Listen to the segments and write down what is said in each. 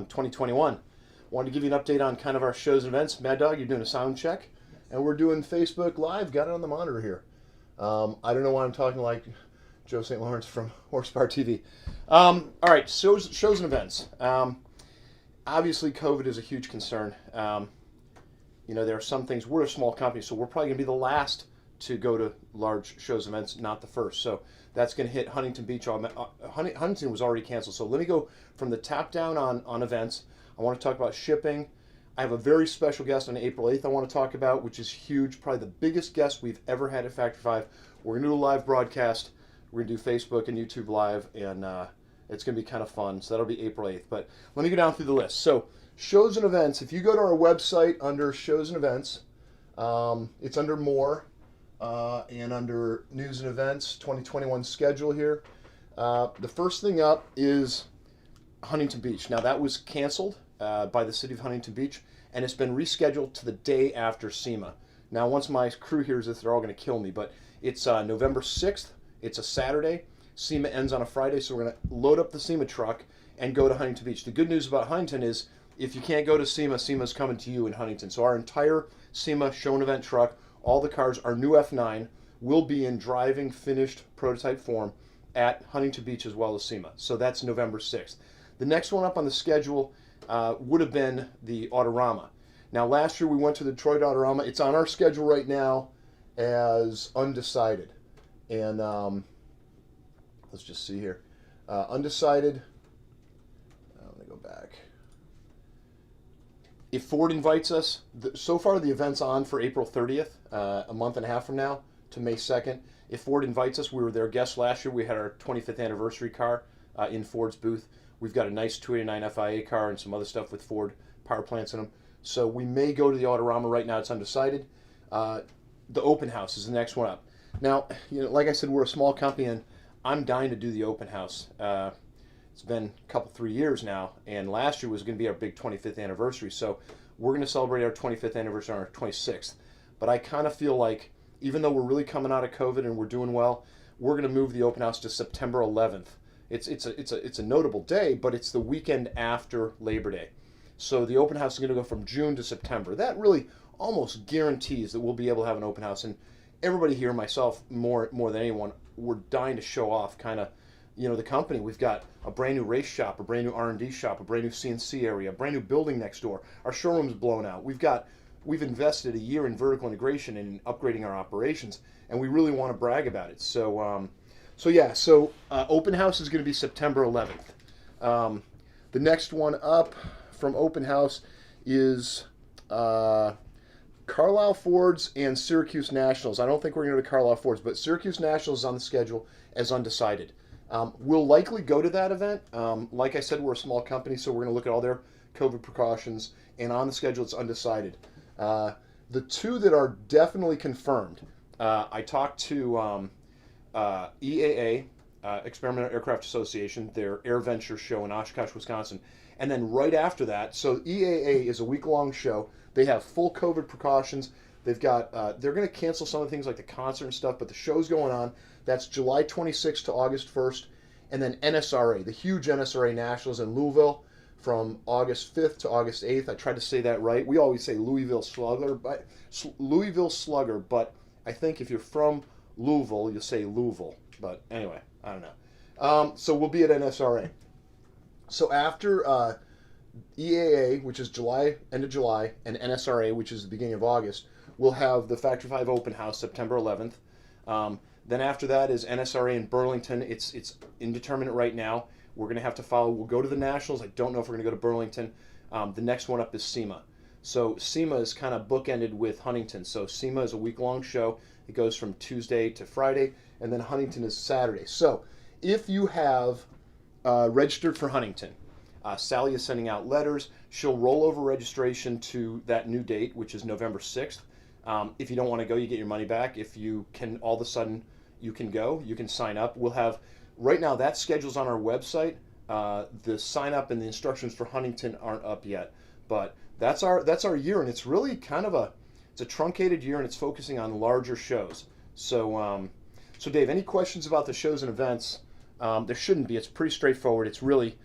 2021. Wanted to give you an update on kind of our shows and events. Mad Dog, you're doing a sound check, and we're doing Facebook Live. Got it on the monitor here. I don't know why I'm talking like Joe St. Lawrence from Horsepower TV. All right, shows and events. Obviously, COVID is a huge concern. There are some things. We're a small company, so we're probably going to be the last to go to large shows and events, not the first. So that's going to hit Huntington Beach. Huntington was already canceled. So let me go from the top down on events. I want to talk about shipping. I have a very special guest on April 8th I want to talk about, which is huge. Probably the biggest guest we've ever had at Factory 5. We're going to do a live broadcast. We're going to do Facebook and YouTube Live, and it's going to be kind of fun. So that'll be April 8th. But let me go down through the list. So shows and events. If you go to our website under shows and events, it's under more. And under news and events, 2021 schedule here. The first thing up is Huntington Beach. Now that was canceled by the city of Huntington Beach, and it's been rescheduled to the day after SEMA. Now once my crew hears this, they're all going to kill me, but it's November 6th. It's a Saturday. SEMA ends on a Friday, so we're going to load up the SEMA truck and go to Huntington Beach. The good news about Huntington is if you can't go to SEMA, SEMA's coming to you in Huntington. So our entire SEMA show and event truck, all the cars, our new F9, will be in driving finished prototype form at Huntington Beach as well as SEMA. So that's November 6th. The next one up on the schedule would have been the Autorama. Now last year we went to the Detroit Autorama. It's on our schedule right now as undecided. And let's just see here. Undecided. Let me go back. If Ford invites us, so far the event's on for April 30th, a month and a half from now, to May 2nd. If Ford invites us, we were their guests last year. We had our 25th anniversary car in Ford's booth. We've got a nice 289 FIA car and some other stuff with Ford power plants in them. So we may go to the Autorama. Right now it's undecided. The open house is the next one up. Now, like I said, we're a small company, and I'm dying to do the open house. It's been a couple, 3 years now, and last year was going to be our big 25th anniversary. So we're going to celebrate our 25th anniversary on our 26th. But I kind of feel like, even though we're really coming out of COVID and we're doing well, we're going to move the open house to September 11th. It's a notable day, but it's the weekend after Labor Day. So the open house is going to go from June to September. That really almost guarantees that we'll be able to have an open house. And everybody here, myself more than anyone, we're dying to show off kind of, the company. We've got a brand new race shop, a brand new R&D shop, a brand new CNC area, a brand new building next door. Our showroom's blown out. We've invested a year in vertical integration and in upgrading our operations, and we really want to brag about it. So open house is going to be September 11th. The next one up from open house is Carlisle Fords and Syracuse Nationals. I don't think we're going to go to Carlisle Fords, but Syracuse Nationals is on the schedule as undecided. We'll likely go to that event. Like I said, we're a small company, so we're going to look at all their COVID precautions, and on the schedule it's undecided. The two that are definitely confirmed, I talked to EAA, Experimental Aircraft Association, their AirVenture show in Oshkosh, Wisconsin. And then right after that, so EAA is a week-long show. They have full COVID precautions. They've got, they're going to cancel some of the things like the concert and stuff, but the show's going on. That's July 26th to August 1st. And then NSRA, the huge NSRA Nationals in Louisville from August 5th to August 8th. I tried to say that right. We always say Louisville Slugger, but I think if you're from Louisville, you'll say Louisville. But anyway, I don't know. So we'll be at NSRA. So after EAA, which is end of July, and NSRA, which is the beginning of August, we'll have the Factory 5 open house September 11th. Then after that is NSRA in Burlington. It's indeterminate right now. We're going to have to follow. We'll go to the Nationals. I don't know if we're going to go to Burlington. The next one up is SEMA. So SEMA is kind of bookended with Huntington. So SEMA is a week-long show. It goes from Tuesday to Friday, and then Huntington is Saturday. So if you have registered for Huntington, Sally is sending out letters. She'll roll over registration to that new date, which is November 6th. If you don't want to go, you get your money back. If you can, all of a sudden, you can go. You can sign up. We'll have, right now, that schedule's on our website. The sign up and the instructions for Huntington aren't up yet, but that's our year, and it's really kind of it's a truncated year, and it's focusing on larger shows. So, Dave, any questions about the shows and events? There shouldn't be. It's pretty straightforward. It's really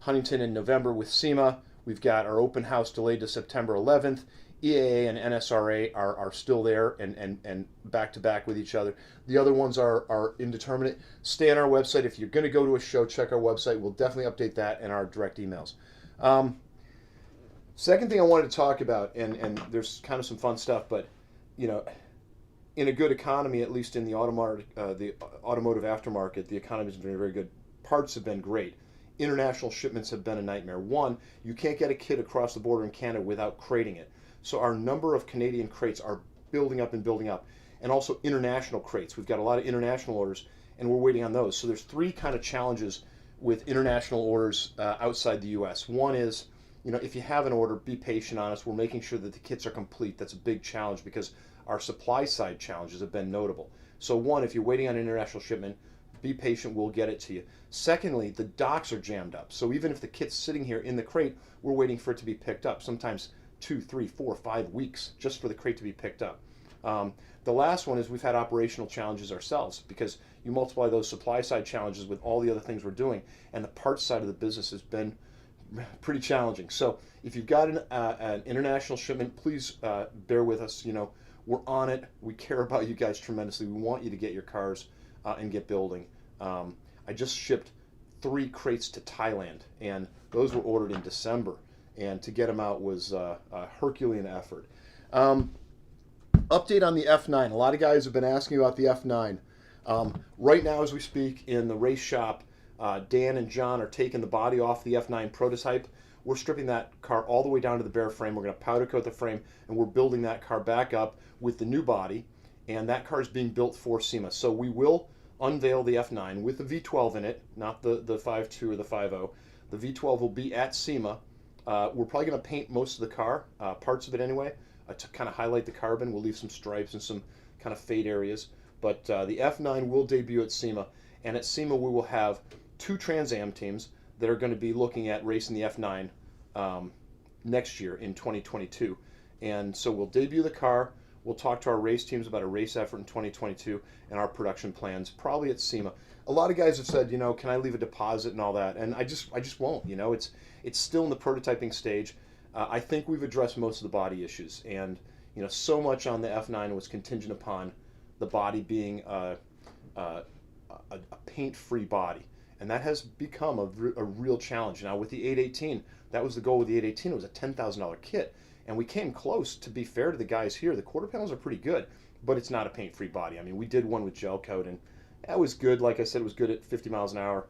Huntington in November with SEMA. We've got our open house delayed to September 11th. EAA and NSRA are still there and back to back with each other. The other ones are indeterminate. Stay on our website. If you're going to go to a show, check our website. We'll definitely update that in our direct emails. Second thing I wanted to talk about, and there's kind of some fun stuff, but you know, in a good economy, at least in the automotive aftermarket, the economy has been very good. Parts have been great. International shipments have been a nightmare. One, you can't get a kit across the border in Canada without crating it. So our number of Canadian crates are building up and building up. And also international crates. We've got a lot of international orders, and we're waiting on those. So there's three kind of challenges with international orders outside the U.S. One is, if you have an order, be patient on us. We're making sure that the kits are complete. That's a big challenge because our supply side challenges have been notable. So one, if you're waiting on international shipment, be patient, we'll get it to you. Secondly, the docks are jammed up. So even if the kit's sitting here in the crate, we're waiting for it to be picked up. Sometimes 2, 3, 4, 5 weeks just for the crate to be picked up. The last one is we've had operational challenges ourselves because you multiply those supply side challenges with all the other things we're doing, and the parts side of the business has been pretty challenging. So if you've got an international shipment, please bear with us. We're on it. We care about you guys tremendously. We want you to get your cars and get building. I just shipped 3 crates to Thailand, and those were ordered in December. And to get them out was a Herculean effort. Update on the F9. A lot of guys have been asking about the F9. Right now, as we speak, in the race shop, Dan and John are taking the body off the F9 prototype. We're stripping that car all the way down to the bare frame. We're going to powder coat the frame, and we're building that car back up with the new body. And that car is being built for SEMA. So we will unveil the F9 with the V12 in it, not the 5.2 or the 5.0. The V12 will be at SEMA. We're probably going to paint most of the car, parts of it anyway, to kind of highlight the carbon. We'll leave some stripes and some kind of fade areas. But the F9 will debut at SEMA. And at SEMA, we will have 2 Trans Am teams that are going to be looking at racing the F9 next year in 2022. And so we'll debut the car. We'll talk to our race teams about a race effort in 2022 and our production plans, probably at SEMA. A lot of guys have said, can I leave a deposit and all that? And I just won't. It's still in the prototyping stage. I think we've addressed most of the body issues, and so much on the F9 was contingent upon the body being a paint-free body, and that has become a real challenge. Now with the 818, that was the goal with the 818. It was a $10,000 kit, and we came close. To be fair to the guys here, the quarter panels are pretty good, but it's not a paint-free body. I mean, we did one with gel coat, and that was good. Like I said, it was good at 50 miles an hour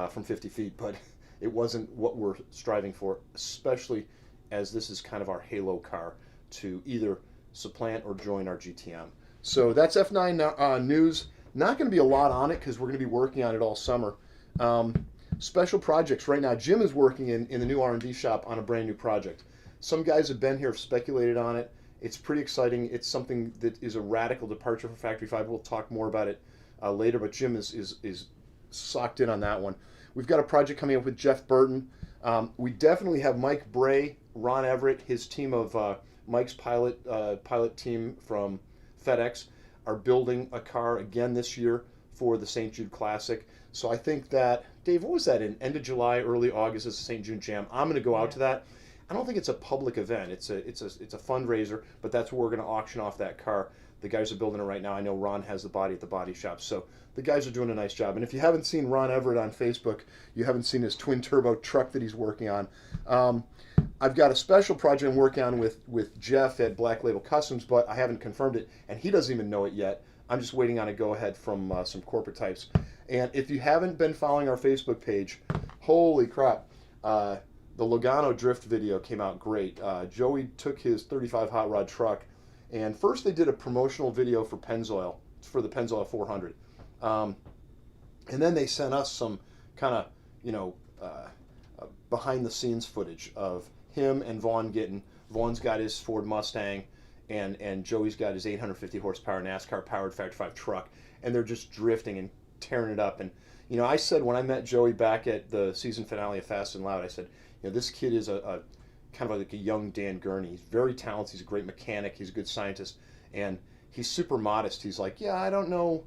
from 50 feet, but it wasn't what we're striving for, especially as this is kind of our halo car to either supplant or join our GTM. So that's F9 news. Not going to be a lot on it because we're going to be working on it all summer. Special projects right now. Jim is working in the new R&D shop on a brand new project. Some guys have been here, have speculated on it. It's pretty exciting. It's something that is a radical departure from Factory 5. We'll talk more about it later, but Jim is socked in on that one. We've got a project coming up with Jeff Burton. We definitely have Mike Bray, Ron Everett, his team of Mike's pilot team from FedEx are building a car again this year for the St. Jude Classic. So I think that, Dave, what was that in? End of July, early August is the St. Jude Jam. I'm going to go out to that. I don't think it's a public event. It's a fundraiser, but that's where we're going to auction off that car. The guys are building it right now. I know Ron has the body at the body shop. So the guys are doing a nice job. And if you haven't seen Ron Everett on Facebook, you haven't seen his twin turbo truck that he's working on. I've got a special project I'm working on with Jeff at Black Label Customs, but I haven't confirmed it, and he doesn't even know it yet. I'm just waiting on a go-ahead from some corporate types. And if you haven't been following our Facebook page, holy crap, the Logano drift video came out great. Joey took his 35 hot rod truck, and first they did a promotional video for Pennzoil, for the Pennzoil 400. And then they sent us some kind of, behind-the-scenes footage of him and Vaughn Gittin. Vaughn's got his Ford Mustang, and Joey's got his 850 horsepower NASCAR-powered Factory 5 truck, and they're just drifting and tearing it up. And, I said when I met Joey back at the season finale of Fast and Loud, I said, this kid is a kind of like a young Dan Gurney. He's very talented. He's a great mechanic. He's a good scientist, and he's super modest. He's like, yeah, I don't know,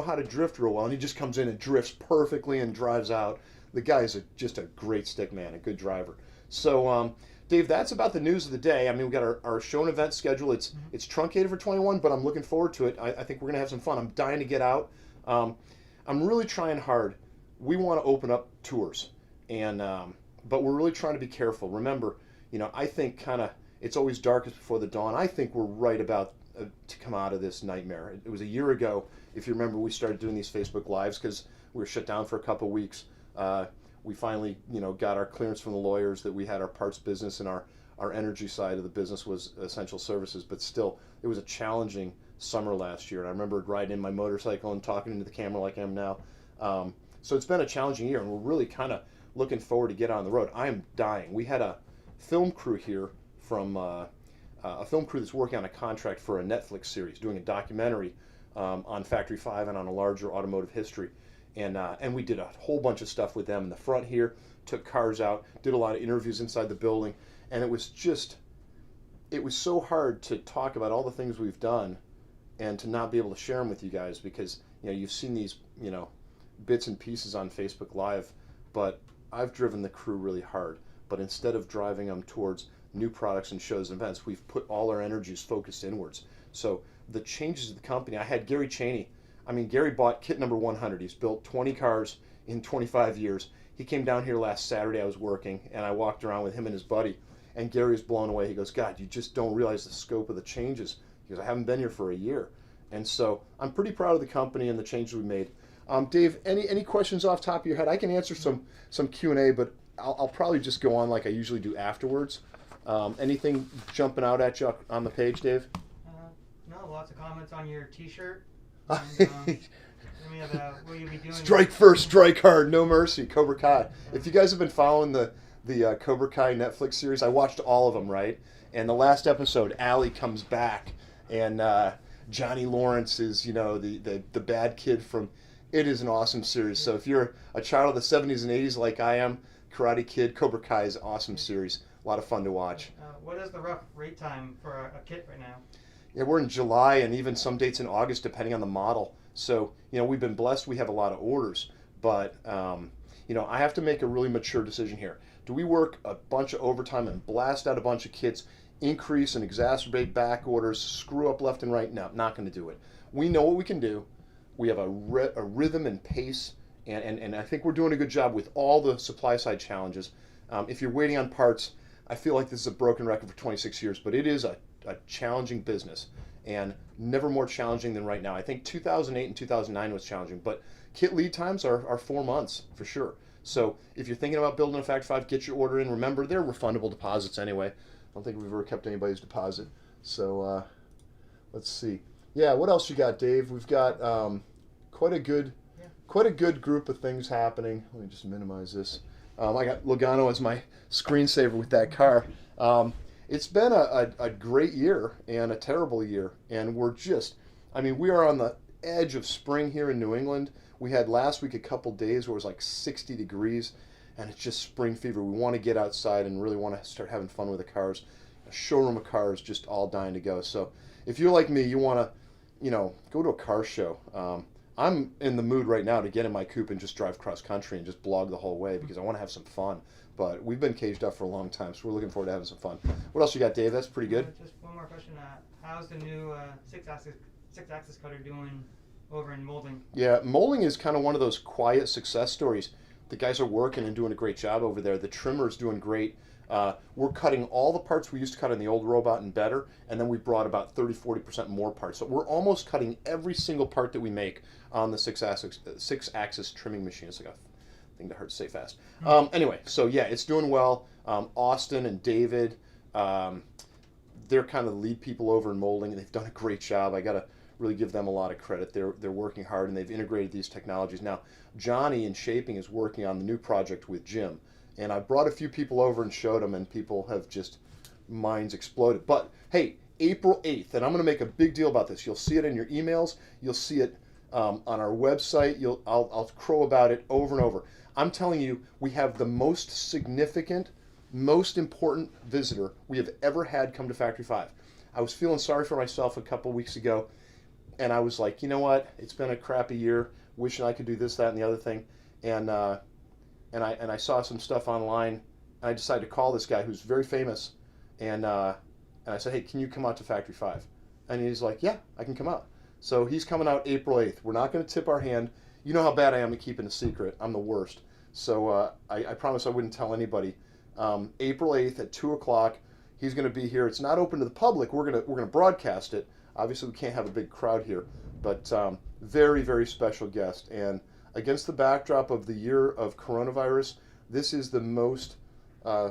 how to drift real well, and he just comes in and drifts perfectly and drives out. the guy is just a great stick man, a good driver. So, Dave, that's about the news of the day. I mean, we got our show and event schedule. It's truncated for 21, but I'm looking forward to it. I think we're gonna have some fun. I'm dying to get out. I'm really trying hard. We want to open up tours, and but we're really trying to be careful. Remember, I think kind of it's always darkest before the dawn. I think we're right about to come out of this nightmare. It was a year ago, if you remember, we started doing these Facebook Lives because we were shut down for a couple weeks. We finally, got our clearance from the lawyers that we had our parts business, and our energy side of the business was essential services. But still, it was a challenging summer last year. And I remember riding in my motorcycle and talking into the camera like I am now. So it's been a challenging year, and we're really kind of looking forward to get on the road. I am dying. We had a film crew here from a film crew that's working on a contract for a Netflix series, doing a documentary on Factory 5 and on a larger automotive history. And we did a whole bunch of stuff with them in the front here, took cars out, did a lot of interviews inside the building, and it was so hard to talk about all the things we've done and to not be able to share them with you guys because, you've seen these, bits and pieces on Facebook Live, but I've driven the crew really hard. But instead of driving them towards new products and shows and events, we've put all our energies focused inwards. So the changes of the company, I had Gary Cheney. I mean, Gary bought kit number 100. He's built 20 cars in 25 years. He came down here last Saturday. I was working, and I walked around with him and his buddy, and Gary was blown away. He goes, God, you just don't realize the scope of the changes. He goes, I haven't been here for a year. And so I'm pretty proud of the company and the changes we made. Dave, any questions off the top of your head? I can answer some Q&A, but I'll probably just go on like I usually do afterwards. Anything jumping out at you on the page, Dave? No, lots of comments on your T-shirt. And, will you be doing? Strike first, strike hard, no mercy, Cobra Kai. If you guys have been following the Cobra Kai Netflix series, I watched all of them, right? And the last episode, Allie comes back, and Johnny Lawrence is, the bad kid from. It is an awesome series. So if you're a child of the 70s and 80s like I am, Karate Kid, Cobra Kai is an awesome series. A lot of fun to watch. What is the rough rate time for a kit right now? Yeah, we're in July and even some dates in August depending on the model. So, we've been blessed. We have a lot of orders. But, I have to make a really mature decision here. Do we work a bunch of overtime and blast out a bunch of kits, increase and exacerbate back orders, screw up left and right? No, not going to do it. We know what we can do. We have a rhythm and pace, and I think we're doing a good job with all the supply side challenges. If you're waiting on parts, I feel like this is a broken record for 26 years, but it is a challenging business, and never more challenging than right now. I think 2008 and 2009 was challenging, but kit lead times are 4 months for sure. So if you're thinking about building a Factory 5, get your order in. Remember, they're refundable deposits anyway. I don't think we've ever kept anybody's deposit. So let's see. Yeah, what else you got, Dave? We've got quite a good group of things happening. Let me just minimize this. I got Logano as my screensaver with that car. It's been a great year and a terrible year, and we are on the edge of spring here in New England. We had last week a couple days where it was like 60 degrees, and it's just spring fever. We want to get outside and really want to start having fun with the cars. A showroom of cars just all dying to go. So if you're like me, you want to go to a car show. I'm in the mood right now to get in my coupe and just drive cross country and just blog the whole way because I want to have some fun. But we've been caged up for a long time, so we're looking forward to having some fun. What else you got, Dave? That's pretty good. Just one more question. How's the new six-axis cutter doing over in molding? Yeah, molding is kind of one of those quiet success stories. The guys are working and doing a great job over there. The trimmer's doing great. We're cutting all the parts we used to cut on the old robot and better, and then we brought about 30-40% more parts. So we're almost cutting every single part that we make on the six-axis trimming machine. It's like a thing that hurts to say fast. Anyway, so yeah, it's doing well. Austin and David, they're kind of the lead people over in molding, and they've done a great job. I got to really give them a lot of credit. They're working hard, and they've integrated these technologies. Now, Johnny in shaping is working on the new project with Jim. And I brought a few people over and showed them, and people have just minds exploded. But hey, April 8th, and I'm going to make a big deal about this. You'll see it in your emails. You'll see it on our website. I'll crow about it over and over. I'm telling you, we have the most significant, most important visitor we have ever had come to Factory 5. I was feeling sorry for myself a couple weeks ago, and I was like, you know what? It's been a crappy year. Wishing I could do this, that, and the other thing. And and I saw some stuff online, and I decided to call this guy who's very famous, and I said, hey, can you come out to Factory 5? And he's like, yeah, I can come out. So he's coming out April 8th. We're not going to tip our hand. You know how bad I am at keeping a secret. I'm the worst. So I promised I wouldn't tell anybody. April 8th at 2 o'clock, he's going to be here. It's not open to the public. We're gonna broadcast it. Obviously, we can't have a big crowd here, but very, very special guest. And against the backdrop of the year of coronavirus, this is the most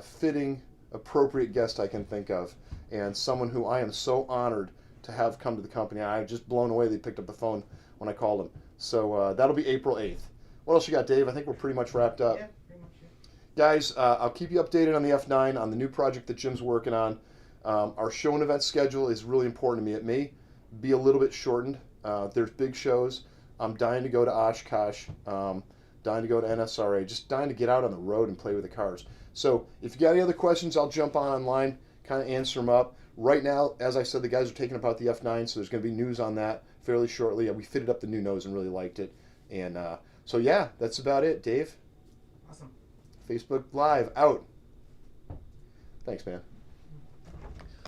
fitting, appropriate guest I can think of, and someone who I am so honored to have come to the company. I'm just blown away they picked up the phone when I called him. So that'll be April 8th. What else you got, Dave? I think we're pretty much wrapped up. Yeah, pretty much it. Guys, I'll keep you updated on the F9, on the new project that Jim's working on. Our show and event schedule is really important to me. It may be a little bit shortened. There's big shows. I'm dying to go to Oshkosh, dying to go to NSRA, just dying to get out on the road and play with the cars. So if you got any other questions, I'll jump on online, kind of answer them up. Right now, as I said, the guys are taking about the F9, so there's going to be news on that fairly shortly. We fitted up the new nose and really liked it. And so, yeah, that's about it. Dave? Awesome. Facebook Live out. Thanks, man.